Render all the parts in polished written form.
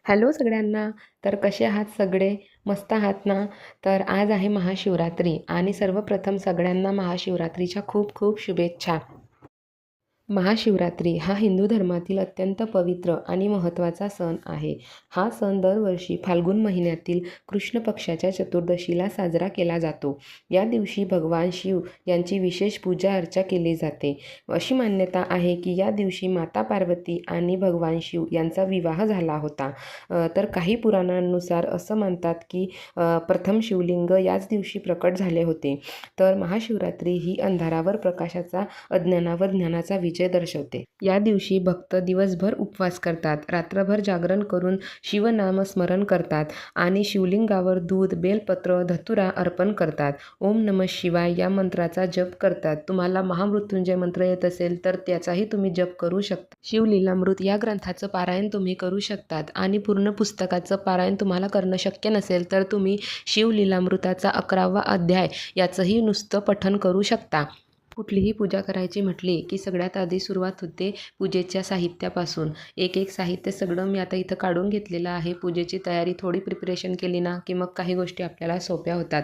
Hello सगळ्यांना. तर कसे आहात सगळे? मस्त आहात ना? तर आज आहे महाशिवरात्री आणि सर्वप्रथम सगळ्यांना महाशिवरात्रीच्या खूप खूप शुभेच्छा. महाशिवरात्री हा हिंदू धर्मातील अत्यंत पवित्र आणि महत्त्वाचा सण आहे. हा सण दरवर्षी फाल्गुन महिन्यातील कृष्ण पक्षाच्या चतुर्दशीला साजरा केला जातो. या दिवशी भगवान शिव यांची विशेष पूजा अर्चा केली जाते. अशी मान्यता आहे की या दिवशी माता पार्वती आणि भगवान शिव यांचा विवाह झाला होता. तर काही पुराणांनुसार असं मानतात की प्रथम शिवलिंग याच दिवशी प्रकट झाले होते. तर महाशिवरात्री ही अंधारावर प्रकाशाचा, अज्ञानावर ज्ञानाचा विजय दर्शवते. या दिवशी भक्त दिवसभर उपवास करतात, रात्रभर जागरण करून शिवनाम स्मरण करतात आणि शिवलिंगावर दूध, बेलपत्र, धतुरा अर्पण करतात. ओम नमः शिवाय या मंत्राचा जप करतात. तुम्हाला महामृत्युंजय मंत्र येत असेल तर त्याचाही तुम्ही जप करू शकता. शिवलीलामृत या ग्रंथाचं पारायण तुम्ही करू शकतात आणि पूर्ण पुस्तकाचं पारायण तुम्हाला करणं शक्य नसेल तर तुम्ही शिवलीलामृताचा 11वा अध्याय याचंही नुसतं पठण करू शकता. कुठलीही पूजा करायची म्हटली की सगळ्यात आधी सुरुवात होते पूजेच्या साहित्यापासून. एक साहित्य सगळं मी आता इथं काढून घेतलेलं आहे. पूजेची तयारी थोडी प्रिपरेशन केली ना की मग काही गोष्टी आपल्याला सोप्या होतात.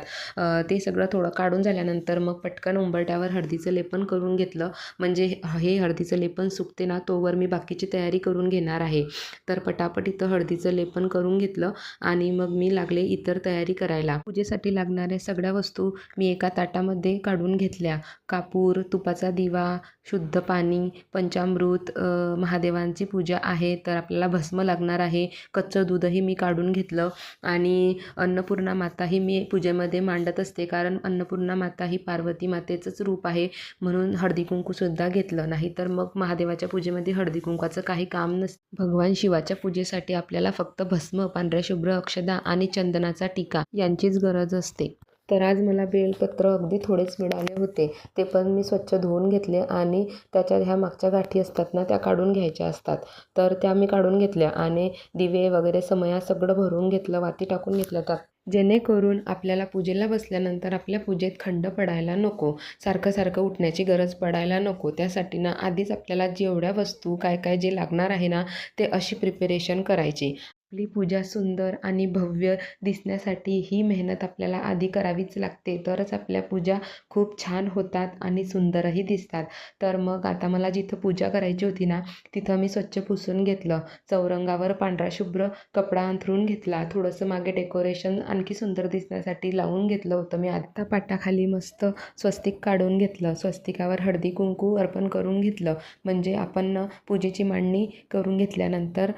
ते सगळं थोडं काढून झाल्यानंतर मग पटकन उंबरट्यावर हळदीचं लेपन करून घेतलं. म्हणजे हे हळदीचं लेपन सुकते ना तोवर मी बाकीची तयारी करून घेणार आहे. तर पटापट इथं हळदीचं लेपन करून घेतलं आणि मग मी लागले इतर तयारी करायला. पूजेसाठी लागणाऱ्या सगळ्या वस्तू मी एका ताटामध्ये काढून घेतल्या. कापूर, तुपाचा दिवा, शुद्ध पाणी, पंचामृत, महादेवांची पूजा आहे तर आपल्याला भस्म लागणार आहे. कच्चं दूधही मी काढून घेतलं आणि अन्नपूर्णा माताही मी पूजेमध्ये मांडत असते कारण अन्नपूर्णा माता ही पार्वती मातेचंच रूप आहे म्हणून हळदी कुंकूसुद्धा घेतलं. नाही तर मग महादेवाच्या पूजेमध्ये हळदी कुंकाचं काही काम नसतं. भगवान शिवाच्या पूजेसाठी आपल्याला फक्त भस्म, पांढऱ्या शुभ्र अक्षदा आणि चंदनाचा टिका यांचीच गरज असते. तर आज मला बेलपत्र अगदी थोडेच मिळाले होते. ते पण मी स्वच्छ धुवून घेतले आणि त्याच्या ह्या मागच्या गाठी असतात ना त्या काढून घ्यायच्या असतात. तर त्या मी काढून घेतल्या आणि दिवे वगैरे समया सगळं भरून घेतलं, वाती टाकून घेतल्या त्यात, जेणेकरून आपल्याला पूजेला बसल्यानंतर आपल्या पूजेत खंड पडायला नको, सारखं उठण्याची गरज पडायला नको. त्यासाठी ना आधीच आपल्याला जेवढ्या वस्तू काय जे लागणार आहे ना ते अशी प्रिपरेशन करायची. आपली पूजा सुंदर आणि भव्य दिसण्यासाठी ही मेहनत आपल्याला आधी करावीच लागते. तरच आपल्या पूजा खूप छान होतात आणि सुंदरही दिसतात. तर मग आता मला जिथं पूजा करायची होती ना तिथं मी स्वच्छ पुसून घेतलं. चौरंगावर पांढरा शुभ्र कपडा अंथरून घेतला. थोडंसं मागे डेकोरेशन आणखी सुंदर दिसण्यासाठी लावून घेतलं होतं मी. आता पाटाखाली मस्त स्वस्तिक काढून घेतलं. स्वस्तिकावर हळदी कुंकू अर्पण करून घेतलं. म्हणजे आपण पूजेची मांडणी करून घेतल्यानंतर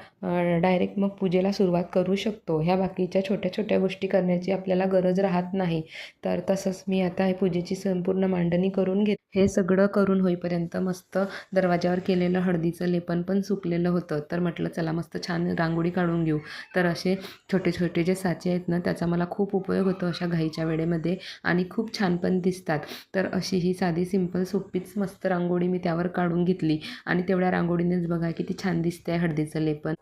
डायरेक्ट मग पूजेला सुरुवात करू शकतो. ह्या बाकीच्या छोट्या गोष्टी करण्याची आपल्याला गरज राहत नाही. तर तसंच मी आता पूजेची संपूर्ण मांडणी करून हे सगळं करून होईपर्यंत मस्त दरवाजावर केलेलं हळदीचं लेपन पण सुकलेलं होतं. तर म्हटलं चला मस्त छान रांगोळी काढून घेऊ. तर असे छोटे जे साचे आहेत ना त्याचा मला खूप उपयोग होतो अशा घाईच्या वेळेमध्ये आणि खूप छान पण दिसतात. तर अशी ही साधी सिंपल सोपीच मस्त रांगोळी मी त्यावर काढून घेतली आणि तेवढ्या रांगोळीनेच बघा किती छान दिसतंय हळदीचं लेपन.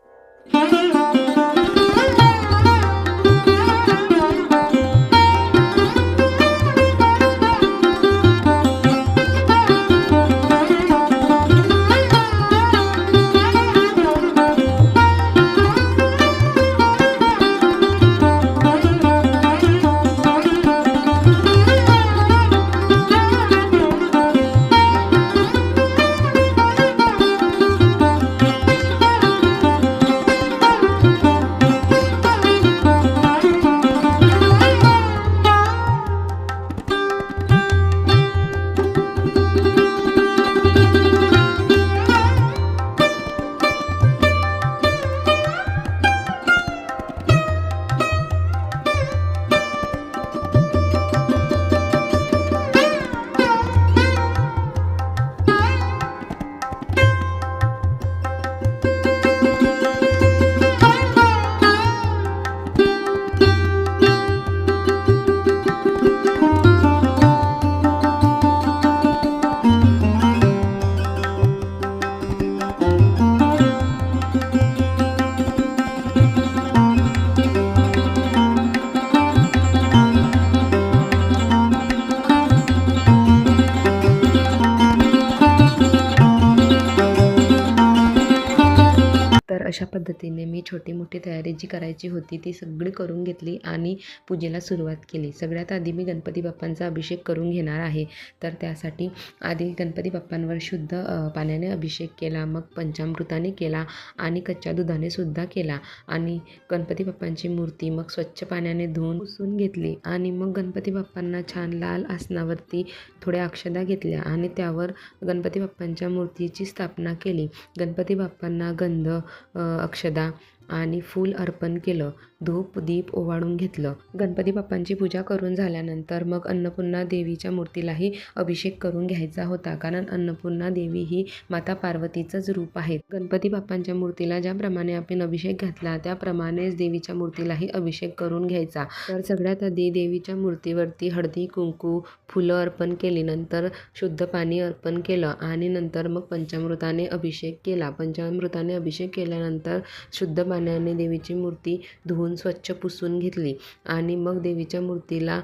अशा पद्धतीने मी छोटी मोठी तयारी जी करायची होती ती सगळी करून घेतली आणि पूजेला सुरुवात केली. सगळ्यात आधी मी गणपती बाप्पांचा अभिषेक करून घेणार आहे. तर त्यासाठी आधी गणपती बाप्पांवर शुद्ध पाण्याने अभिषेक केला, मग पंचामृताने केला आणि कच्च्या दुधाने सुद्धा केला आणि गणपती बाप्पांची मूर्ती मग स्वच्छ पाण्याने धुवून पुसून घेतली आणि मग गणपती बाप्पांना छान लाल आसनावरती थोड्या अक्षता घेतल्या आणि त्यावर गणपती बाप्पांच्या मूर्तीची स्थापना केली. गणपती बाप्पांना गंध, अक्षता आणि फूल अर्पण केलं. धूप दीप ओवाळून घेतलं. गणपती बाप्पांची पूजा करून झाल्यानंतर मग अन्नपूर्णा देवीच्या मूर्तीलाही अभिषेक करून घ्यायचा होता, कारण अन्नपूर्णा देवी ही माता पार्वतीचंच रूप आहे. गणपती बाप्पांच्या मूर्तीला ज्याप्रमाणे आपण अभिषेक घातला त्याप्रमाणेच देवीच्या मूर्तीलाही अभिषेक करून घ्यायचा. तर सगळ्यात आधी देवीच्या मूर्तीवरती हळदी कुंकू फुलं अर्पण केली, नंतर शुद्ध पाणी अर्पण केलं आणि नंतर मग पंचामृताने अभिषेक केला. पंचामृताने अभिषेक केल्यानंतर शुद्ध पाण्याने देवीची मूर्ती धुवून स्वच्छ पुसून घेतली आणि मग देवीच्या मूर्तीला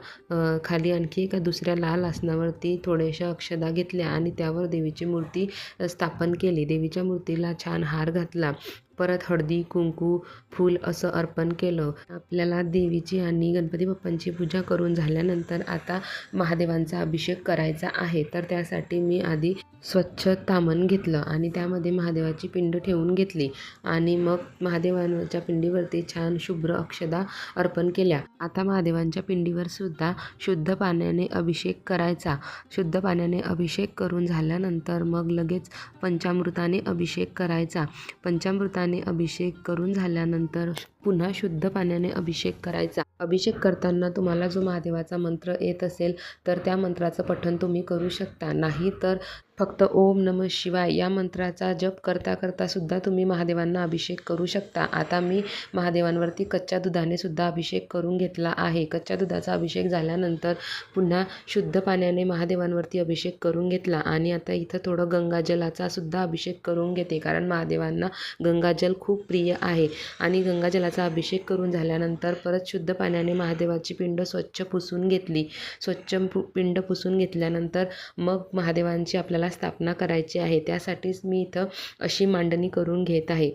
खाली आणखी एका दुसऱ्या लाल आसनावरती थोड्याशा अक्षता घेतल्या आणि त्यावर देवीची मूर्ती स्थापन केली. देवीच्या मूर्तीला छान हार घातला. परत हळदी कुंकू फूल असं अर्पण केलं. आपल्याला देवीची आणि गणपती बाप्पांची पूजा करून झाल्यानंतर आता महादेवांचा अभिषेक करायचा आहे. तर त्यासाठी मी आधी स्वच्छ तामण घेतलं आणि त्यामध्ये महादेवाची पिंड ठेवून घेतली आणि मग महादेवांच्या पिंडीवरती छान शुभ्र अक्षता अर्पण केल्या. आता महादेवांच्या पिंडीवर सुद्धा शुद्ध पाण्याने अभिषेक करायचा. शुद्ध पाण्याने अभिषेक करून झाल्यानंतर मग लगेच पंचामृताने अभिषेक करायचा. पंचामृताने अभिषेक करून झाल्यानंतर पुन्हा शुद्ध पाण्याने अभिषेक करायचा. अभिषेक करताना तुम्हाला जो महादेवाचा मंत्र येत असेल तर त्या मंत्राचं पठण तुम्ही करू शकता. नाही तर फक्त ओम नमः शिवाय या मंत्राचा जप करता करता सुद्धा तुम्ही महादेवांना अभिषेक करू शकता. आता मी महादेवांवरती कच्च्या दुधाने सुद्धा अभिषेक करून घेतला आहे. कच्च्या दुधाचा अभिषेक झाल्यानंतर पुन्हा शुद्ध पाण्याने महादेवांवरती अभिषेक करून घेतला आणि आता इथं थोडं गंगाजलाचा सुद्धा अभिषेक करून घेते, कारण महादेवांना गंगाजल खूप प्रिय आहे. आणि गंगाजलाचा अभिषेक करून झाल्यानंतर परत शुद्ध पाण्याने महादेवाची पिंड स्वच्छ पुसून घेतली. स्वच्छ पिंड पुसून घेतल्यानंतर मग महादेवांची आपल्याला स्थापना करायची आहे. त्यासाठीच मी इथं अशी मांडणी करून घेत आहे.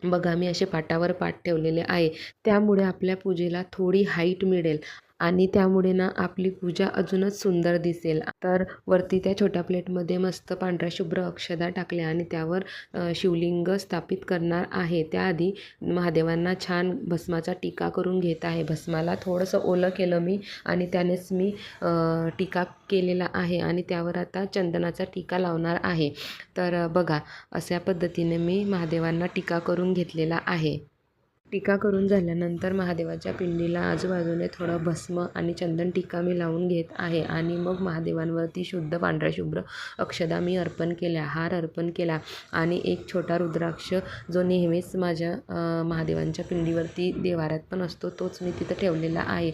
बघा, मी असे पाटावर पाट ठेवलेले आहे. त्यामुळे आपल्या पूजेला थोडी हाईट मिळेल आणि त्यामुळे ना आपली पूजा अजूनच सुंदर दिसेल. तर वरती त्या छोट्या प्लेटमध्ये मस्त पांढऱ्या शुभ्र अक्षता टाकल्या आणि त्यावर शिवलिंग स्थापित करणार आहे. त्याआधी महादेवांना छान भस्माचा टीका करून घेत आहे. भस्माला थोडंसं ओलं केलं मी आणि त्यानेच मी टीका केलेला आहे आणि त्यावर आता चंदनाचा टीका लावणार आहे. तर बघा, अशा पद्धतीने मी महादेवांना टीका करून घेतलेला आहे. टीका करून झाल्यानंतर महादेवाच्या पिंडीला आजूबाजूने थोडं भस्म आणि चंदन टीका मी लावून घेत आहे आणि मग महादेवांवरती शुद्ध पांढऱ्या शुभ्र अक्षता मी अर्पण केल्या, हार अर्पण केला आणि एक छोटा रुद्राक्ष जो नेहमीच माझ्या महादेवांच्या पिंडीवरती देवाऱ्यात पण असतो तोच मी तिथं ठेवलेला आहे.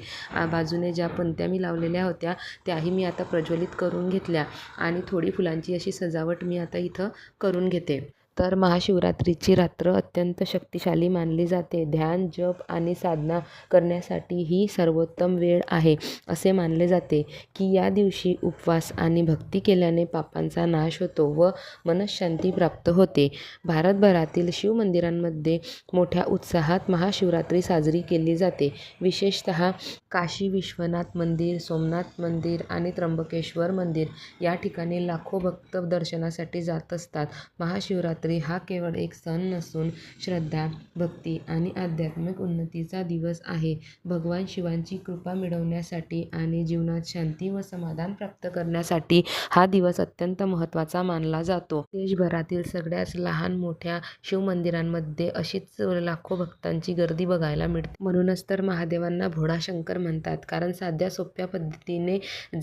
बाजूने ज्या पंत्या मी लावलेल्या होत्या त्याही मी आता प्रज्वलित करून घेतल्या आणि थोडी फुलांची अशी सजावट मी आता इथं करून घेते. तर महाशिवरात्रीची रात्र अत्यंत शक्तिशाली मानली जाते. ध्यान, जप आणि साधना करण्यासाठी ही सर्वोत्तम वेळ आहे असे मानले जाते की या दिवशी उपवास आणि भक्ती केल्याने पापांचा नाश होतो व मनःशांती प्राप्त होते. भारतभरातील शिवमंदिरांमध्ये मोठ्या उत्साहात महाशिवरात्री साजरी केली जाते. विशेषतः काशी विश्वनाथ मंदिर, सोमनाथ मंदिर आणि त्र्यंबकेश्वर मंदिर या ठिकाणी लाखो भक्त दर्शनासाठी जात असतात. महाशिवरात्री हा केवळ एक सण नसून श्रद्धा, भक्ती आणि आध्यात्मिक उन्नतीचा दिवस आहे. भगवान शिवांची कृपा मिळवण्यासाठी आणि जीवनात शांती व समाधान प्राप्त करण्यासाठी हा दिवस अत्यंत महत्त्वाचा मानला जातो. देशभरातील सगळ्याच लहान मोठ्या शिवमंदिरांमध्ये अशीच लाखो भक्तांची गर्दी बघायला मिळते. म्हणूनच तर महादेवांना भोळाशंकर म्हणतात, कारण साध्या सोप्या पद्धतीने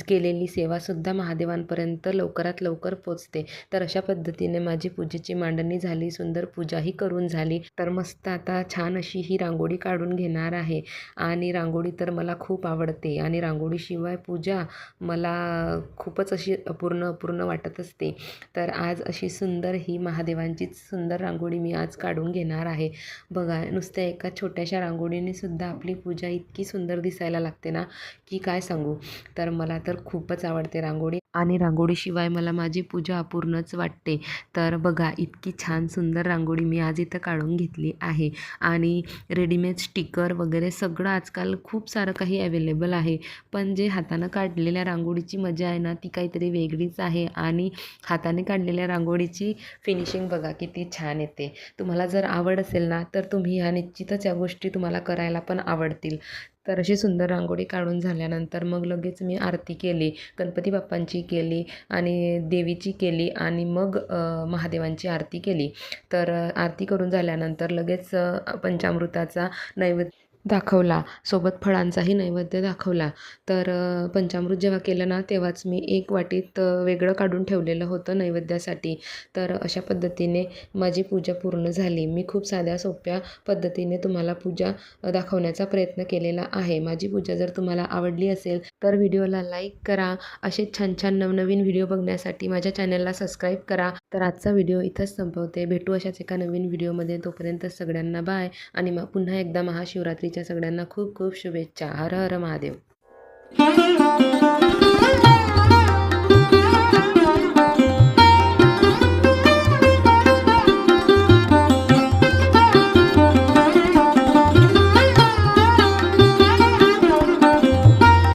केलेली सेवासुद्धा महादेवांपर्यंत लवकरात लवकर पोचते. तर अशा पद्धतीने माझी पूजेची मांडणी झाली, सुंदर पूजाही करून झाली. तर मस्त आता छान अशी ही रांगोळी काढून घेणार आहे आणि रांगोळी तर मला खूप आवडते आणि रांगोळीशिवाय पूजा मला खूपच अशी अपूर्ण वाटत असते. तर आज अशी सुंदर ही महादेवांचीच सुंदर रांगोळी मी आज काढून घेणार आहे. बघा, नुसत्या एका छोट्याशा रांगोळीने सुद्धा आपली पूजा इतकी सुंदर दिसायला लागते ना की काय सांगू. तर मला तर खूपच आवडते रांगोळी आणि रांगोळीशिवाय मला माझी पूजा अपूर्णच वाटते. तर बघा इतकी छान सुंदर रांगोळी मी आज इथं काढून घेतली आहे. आणि रेडीमेड स्टिकर वगैरे सगळं आजकाल खूप सारं काही अवेलेबल आहे. पण जे हातानं काढलेल्या रांगोळीची मजा आहे ना, ती काहीतरी वेगळीच आहे. आणि हाताने काढलेल्या रांगोळीची फिनिशिंग बघा किती छान येते. तुम्हाला जर आवड असेल ना, तर तुम्ही ह्या निश्चितच या गोष्टी तुम्हाला करायला पण आवडतील. तर अशी सुंदर रांगोळी काढून झाल्यानंतर मग लगेच मी आरती केली. गणपती बाप्पांची केली आणि देवीची केली आणि मग महादेवांची आरती केली. तर आरती करून झाल्यानंतर लगेच पंचामृताचा नैवेद्य दाखवला. सोबत फळांचाही नैवेद्य दाखवला. तर पंचामृत जेव्हा केलं ना, तेव्हाच मी एक वाटीत वेगळं काढून ठेवलेलं होतं नैवेद्यासाठी. तर अशा पद्धतीने माझी पूजा पूर्ण झाली. मी खूप साध्या सोप्या पद्धतीने तुम्हाला पूजा दाखवण्याचा प्रयत्न केलेला आहे. माझी पूजा जर तुम्हाला आवडली असेल तर व्हिडिओला लाईक करा. असेच छान छान नवनवीन व्हिडिओ बघण्यासाठी माझ्या चॅनलला सबस्क्राईब करा. तर आजचा व्हिडिओ इथंच संपवते. भेटू अशाच एका नवीन व्हिडिओमध्ये. तोपर्यंत सगळ्यांना बाय. आणि मग पुन्हा एकदा महाशिवरात्रीच्या सगळ्यांना खूप खूप शुभेच्छा. हर हर महादेव.